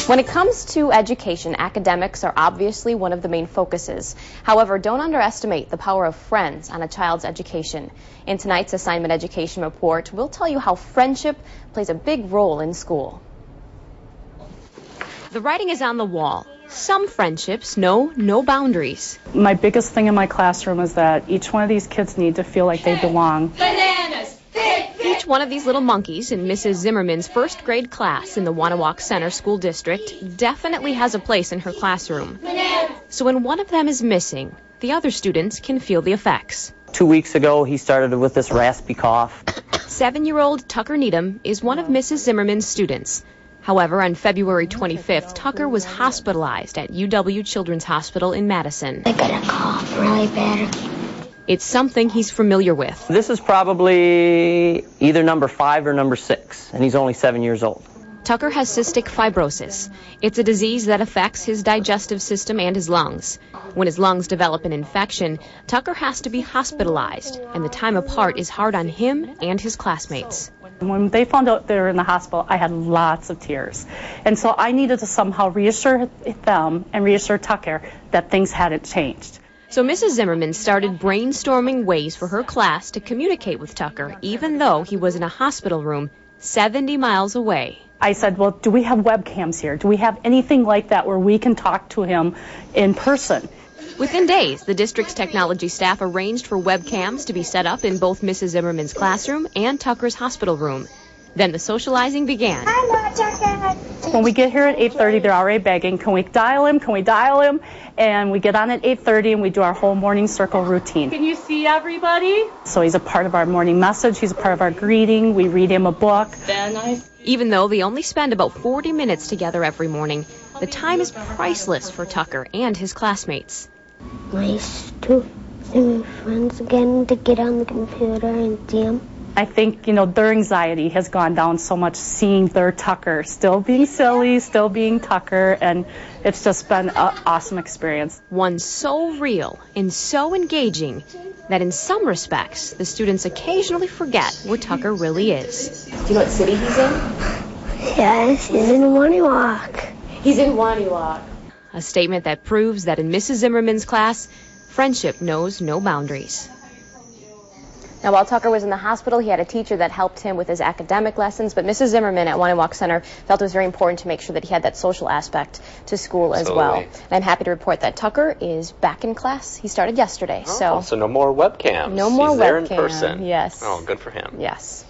When it comes to education, academics are obviously one of the main focuses. However, don't underestimate the power of friends on a child's education. In tonight's assignment education report, we'll tell you how friendship plays a big role in school. The writing is on the wall. Some friendships know no boundaries. My biggest thing in my classroom is that each one of these kids need to feel like they belong. Bananas! Each one of these little monkeys in Mrs. Zimmerman's first grade class in the Wanawak Center School District definitely has a place in her classroom. So when one of them is missing, the other students can feel the effects. 2 weeks ago, he started with this raspy cough. 7-year-old Tucker Needham is one of Mrs. Zimmerman's students. However, on February 25th, Tucker was hospitalized at UW Children's Hospital in Madison. I got a cough really bad. It's something he's familiar with. This is probably either number 5 or number 6, and he's only 7 years old. Tucker has cystic fibrosis. It's a disease that affects his digestive system and his lungs. When his lungs develop an infection, Tucker has to be hospitalized, and the time apart is hard on him and his classmates. When they found out they were in the hospital, I had lots of tears. And so I needed to somehow reassure them and reassure Tucker that things hadn't changed. So Mrs. Zimmerman started brainstorming ways for her class to communicate with Tucker, even though he was in a hospital room 70 miles away. I said, well, do we have webcams here? Do we have anything like that where we can talk to him in person? Within days, the district's technology staff arranged for webcams to be set up in both Mrs. Zimmerman's classroom and Tucker's hospital room. Then the socializing began. When we get here at 8:30, they're already begging, can we dial him? Can we dial him? And we get on at 8:30 and we do our whole morning circle routine. Can you see everybody? So he's a part of our morning message. He's a part of our greeting. We read him a book. Even though they only spend about 40 minutes together every morning, the time is priceless for Tucker and his classmates. Nice to see my friends again, to get on the computer and see them. I think, their anxiety has gone down so much seeing their Tucker still being silly, still being Tucker, and it's just been an awesome experience. One so real and so engaging that in some respects, the students occasionally forget where Tucker really is. Do you know what city he's in? Yes, he's in Wanawak. He's in Wanawak. A statement that proves that in Mrs. Zimmerman's class, friendship knows no boundaries. Now, while Tucker was in the hospital, he had a teacher that helped him with his academic lessons, but Mrs. Zimmerman at Wanawak Center felt it was very important to make sure that he had that social aspect to school as well. And I'm happy to report that Tucker is back in class. He started yesterday. So no more webcams. No more He's webcams. there in person. Yes. Oh, good for him. Yes.